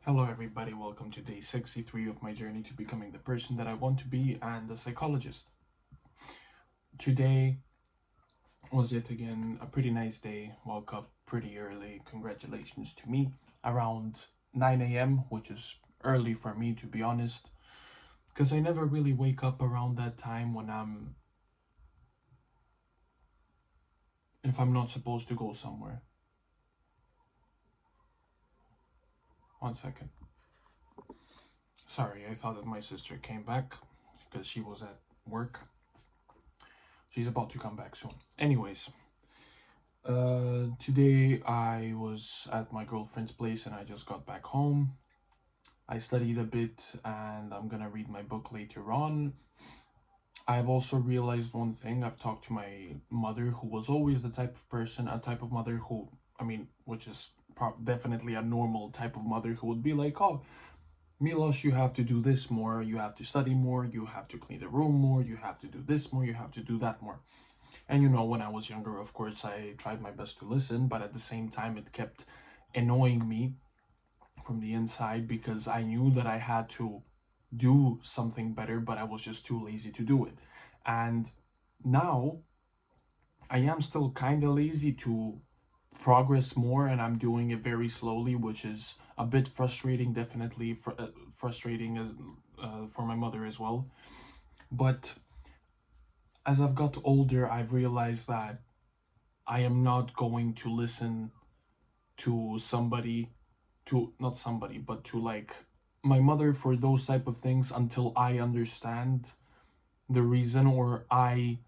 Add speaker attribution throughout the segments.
Speaker 1: Hello everybody, welcome to day 63 of my journey to becoming the person that I want to be and a psychologist. Today was yet again a pretty nice day. Woke up pretty early, congratulations to me, around 9 a.m., which is early for me to be honest, because I never really wake up around that time if I'm not supposed to go somewhere. One second. Sorry, I thought that my sister came back because she was at work. She's about to come back soon. Anyways, today I was at my girlfriend's place and I just got back home. I studied a bit and I'm gonna read my book later on. I've also realized one thing. I've talked to my mother, who was always the type of person, a type of mother who, which is definitely a normal type of mother who would be like, oh, Milos, you have to do this more, you have to study more, you have to clean the room more, you have to do this more, you have to do that more. And when I was younger, of course, I tried my best to listen, but at the same time, it kept annoying me from the inside because I knew that I had to do something better, but I was just too lazy to do it. And now I am still kind of lazy to progress more, and I'm doing it very slowly, which is a bit frustrating, definitely frustrating for my mother as well. But as I've got older, I've realized that I am not going to listen to somebody, to not somebody, but to like my mother for those type of things until I understand the reason or I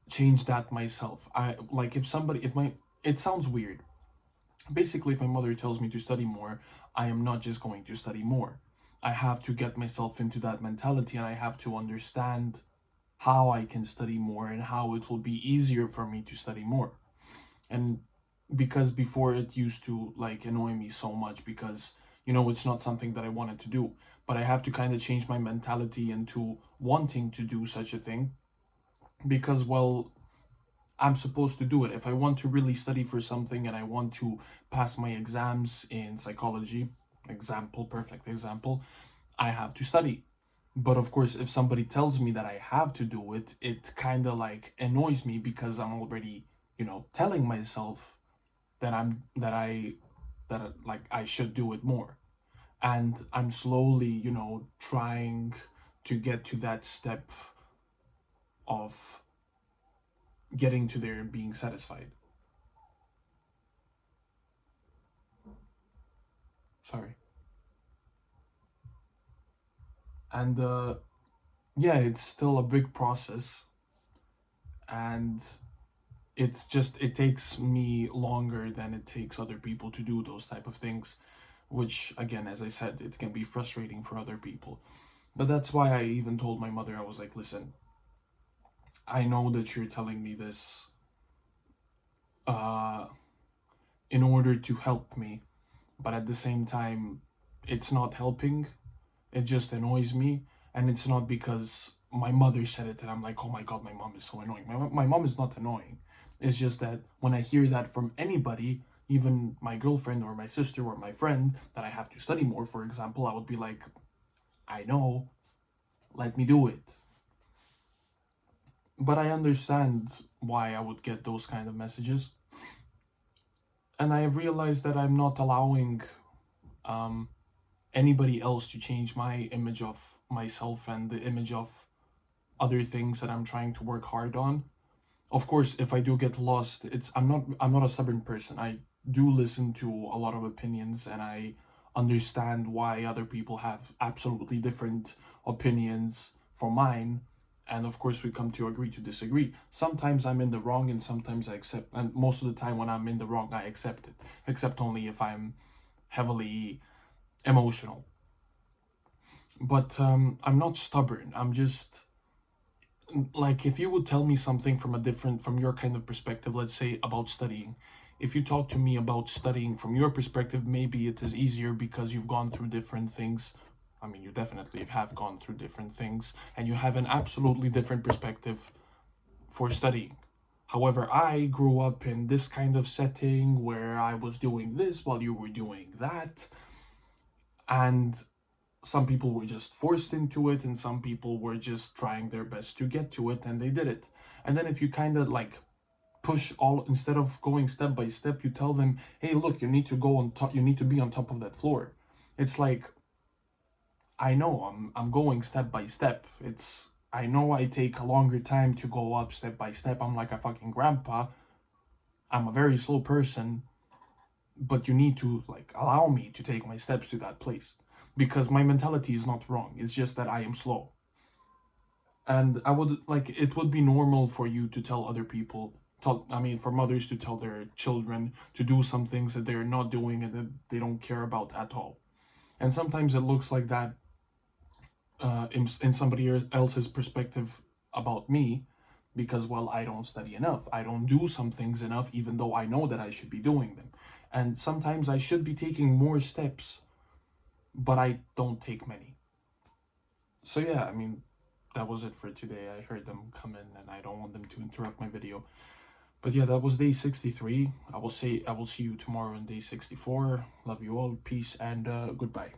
Speaker 1: change that myself. I like if somebody, if my, it sounds weird. Basically, if my mother tells me to study more, I am not just going to study more. I have to get myself into that mentality and I have to understand how I can study more and how it will be easier for me to study more. And because before it used to like annoy me so much because it's not something that I wanted to do, but I have to kind of change my mentality into wanting to do such a thing because, well, I'm supposed to do it. If I want to really study for something and I want to pass my exams in psychology, perfect example, I have to study. But of course, if somebody tells me that I have to do it, it kind of like annoys me because I'm already, telling myself that I should do it more. And I'm slowly, trying to get to that step of getting to there and being satisfied. Sorry. And yeah, it's still a big process, and it takes me longer than it takes other people to do those type of things, which again, as I said, it can be frustrating for other people. But that's why I even told my mother, I was like, listen, I know that you're telling me this uh in order to help me, but at the same time, it's not helping. It just annoys me, and it's not because my mother said it and I'm like, oh my god, my mom is so annoying. My mom is not annoying. It's just that when I hear that from anybody, even my girlfriend or my sister or my friend, that I have to study more, for example, I would be like, I know, let me do it. But I understand why I would get those kind of messages. And I have realized that I'm not allowing um, anybody else to change my image of myself and the image of other things that I'm trying to work hard on. Of course, if I do get lost, I'm not a stubborn person. I do listen to a lot of opinions and I understand why other people have absolutely different opinions from mine. And of course, we come to agree to disagree. Sometimes I'm in the wrong and sometimes I accept, and most of the time when I'm in the wrong, I accept it, except only if I'm heavily emotional. But I'm not stubborn. I'm just like, if you would tell me something from your kind of perspective, let's say about studying, if you talk to me about studying from your perspective, maybe it is easier because you've gone through different things. I mean, you definitely have gone through different things and you have an absolutely different perspective for studying. However, I grew up in this kind of setting where I was doing this while you were doing that, And some people were just forced into it, and some people were just trying their best to get to it, and they did it. And then if you kind of like push all, instead of going step by step, you tell them, hey, look, you need to go on top, you need to be on top of that floor. It's like, I know I'm going step by step. I know I take a longer time to go up step by step. I'm like a fucking grandpa. I'm a very slow person, but you need to like allow me to take my steps to that place, because my mentality is not wrong. It's just that I am slow. And I would like, it would be normal for you to tell other people, for mothers to tell their children to do some things that they're not doing and that they don't care about at all. And sometimes it looks like that in somebody else's perspective about me, because, well, I don't study enough. I don't do some things enough, even though I know that I should be doing them. And sometimes I should be taking more steps, but I don't take many. So yeah, that was it for today. I heard them come in and I don't want them to interrupt my video. But yeah, that was day 63. I will see you tomorrow on day 64. Love you all. Peace and goodbye.